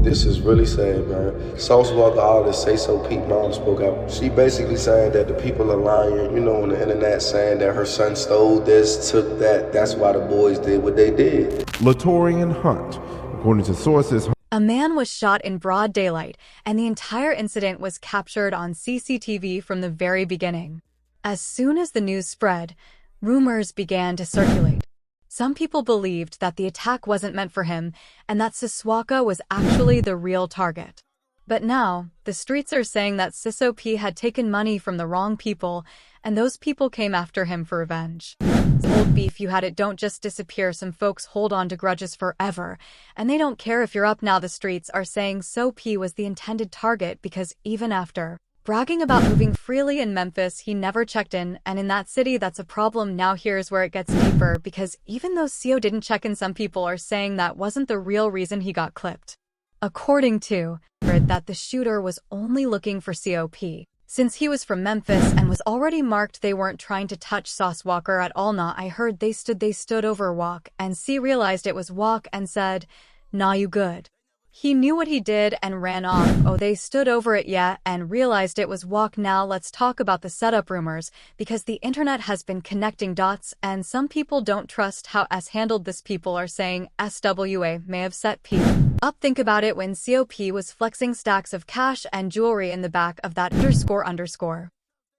This is really sad, man. Sauce Walka, all this Sayso Pete mom spoke out. She basically saying that the people are lying, on the internet saying that her son stole this, took that. That's why the boys did what they did. Latorian Hunt, according to sources. A man was shot in broad daylight, and the entire incident was captured on CCTV from the very beginning. As soon as the news spread, rumors began to circulate. Some people believed that the attack wasn't meant for him and that Sayso was actually the real target. But now, the streets are saying that Sayso P had taken money from the wrong people and those people came after him for revenge. Old beef you had, it don't just disappear. Some folks hold on to grudges forever, and they don't care if you're up now. The streets are saying Sayso P was the intended target because even after bragging about moving freely in Memphis, he never checked in, and in that city that's a problem. Now here's where it gets deeper, because even though Sayso didn't check in, some people are saying that wasn't the real reason he got clipped. According to that, the shooter was only looking for Sayso P. Since he was from Memphis and was already marked, they weren't trying to touch Sauce Walka at all. Nah, I heard they stood over Walk, and C realized it was Walk and said, "Nah, you good." He knew what he did and ran off. Oh, they stood over it, yeah, and realized it was Walk. Now let's talk about the setup rumors, because the internet has been connecting dots and some people don't trust how S handled this. People are saying SWA may have set P up. Think about it, when Sayso P was flexing stacks of cash and jewelry in the back of that __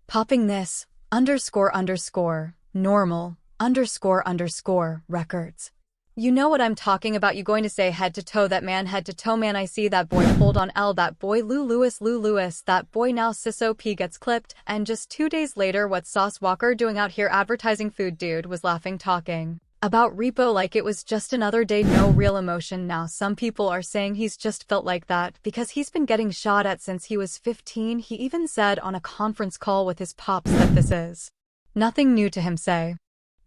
popping this __ normal __ records. You know what I'm talking about. You going to say head to toe that man, head to toe man. I see that boy, hold on L, that boy Lou Lewis, that boy. Now Sayso P gets clipped, and just 2 days later, what's Sauce Walka doing out here advertising food? Dude was laughing, talking about repo like it was just another day, no real emotion. Now some people are saying he's just felt like that because he's been getting shot at since he was 15. He even said on a conference call with his pops that this is nothing new to him. Say,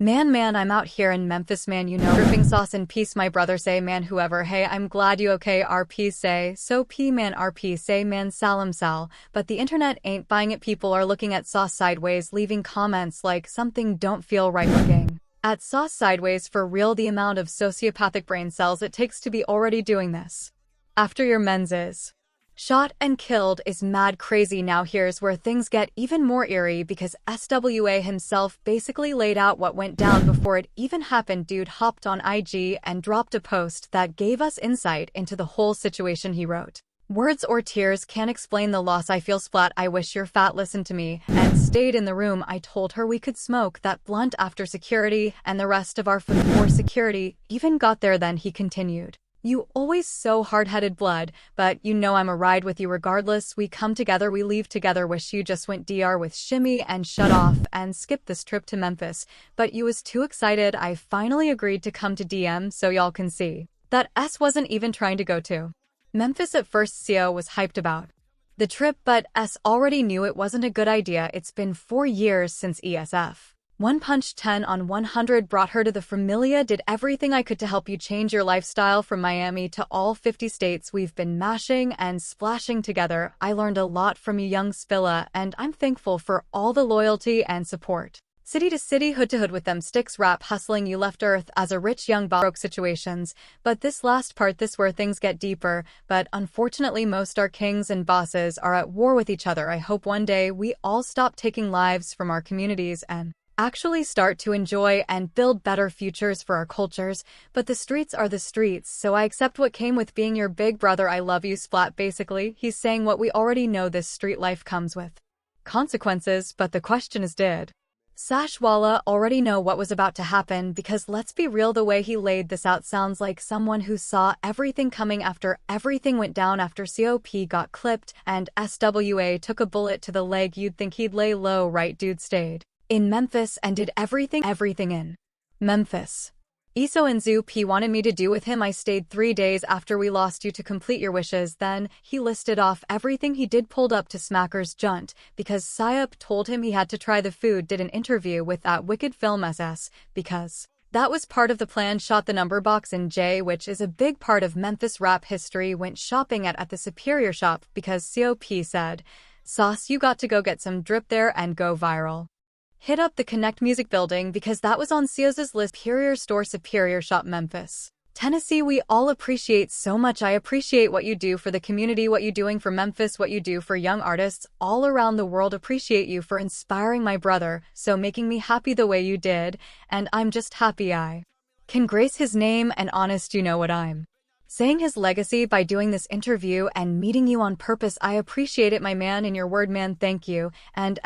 Man, I'm out here in Memphis, man, dripping sauce in peace, my brother. Say, man, whoever, hey, I'm glad you okay. RP say, so P man, RP say, man, Salam Sal. But the internet ain't buying it. People are looking at Sauce sideways, leaving comments like something don't feel right. Looking at Sauce sideways for real, the amount of sociopathic brain cells it takes to be already doing this after your men's is shot and killed is mad crazy. Now here's where things get even more eerie, because SWA himself basically laid out what went down before it even happened. Dude hopped on IG and dropped a post that gave us insight into the whole situation. He wrote, "Words or tears can't explain the loss. I feel splat. I wish your fat listened to me and stayed in the room. I told her we could smoke that blunt after security, and the rest of our food for security even got there." Then he continued, "You always so hard-headed, blood, but I'm a ride with you regardless. We come together, we leave together. Wish you just went DR with Shimmy and shut off and skipped this trip to Memphis, but you was too excited. I finally agreed to come to DM so y'all can see that S wasn't even trying to go to Memphis at first." Sayso was hyped about the trip, but S already knew it wasn't a good idea. It's been 4 years since ESF One Punch 10 on 100 brought her to the Familia. "Did everything I could to help you change your lifestyle from Miami to all 50 states. We've been mashing and splashing together. I learned a lot from you, young Spilla, and I'm thankful for all the loyalty and support. City to city, hood to hood with them sticks, rap hustling. You left Earth as a rich young broke situations. But this last part, this where things get deeper. But unfortunately, most our kings and bosses are at war with each other. I hope one day we all stop taking lives from our communities and actually start to enjoy and build better futures for our cultures. But the streets are the streets, so I accept what came with being your big brother. I love you, splat." Basically, he's saying what we already know: this street life comes with consequences, but the question is, did Sashwala already know what was about to happen? Because let's be real, the way he laid this out sounds like someone who saw everything coming after everything went down. After Sayso P got clipped and SWA took a bullet to the leg, you'd think he'd lay low, right? Dude stayed in Memphis and did everything in Memphis. Eso and Zoo P wanted me to do with him. I stayed 3 days after we lost you to complete your wishes. Then he listed off everything he did, pulled up to Smacker's Junt because Sayop told him he had to try the food, did an interview with that wicked film SS because that was part of the plan, shot the number box in J, which is a big part of Memphis rap history, went shopping at the Superior shop because COP said, "Sauce, you got to go get some drip there and go viral." Hit up the Connect Music Building because that was on Sayso's list. Superior Store, Superior Shop, Memphis. Tennessee, we all appreciate so much. I appreciate what you do for the community, what you doing for Memphis, what you do for young artists all around the world. Appreciate you for inspiring my brother, so making me happy the way you did, and I'm just happy I can grace his name and honest, you know what I'm saying, his legacy by doing this interview and meeting you on purpose. I appreciate it, my man, in your word, man, thank you. And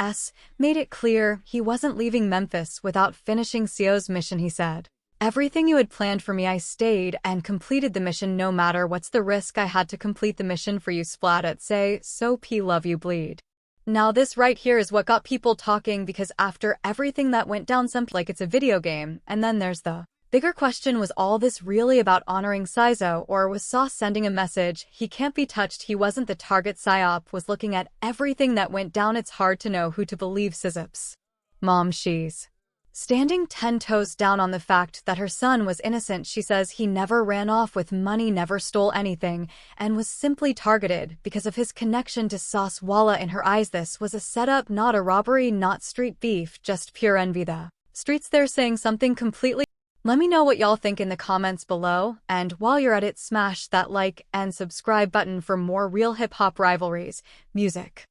made it clear he wasn't leaving Memphis without finishing Sayso's mission, he said. Everything you had planned for me, I stayed and completed the mission no matter what's the risk. I had to complete the mission for you, splat at Sayso P, love you, bleed. Now this right here is what got people talking, because after everything that went down, some like it's a video game, and then there's the bigger question, was all this really about honoring Sayso, or was Sauce sending a message he can't be touched, he wasn't the target? Psyop was looking at everything that went down. It's hard to know who to believe. Sayso's mom, she's standing 10 toes down on the fact that her son was innocent. She says he never ran off with money, never stole anything, and was simply targeted because of his connection to Sauce Walka. In her eyes, this was a setup, not a robbery, not street beef, just pure envy. The streets, they're saying something completely. Let me know what y'all think in the comments below, and while you're at it, smash that like and subscribe button for more real hip-hop rivalries, music,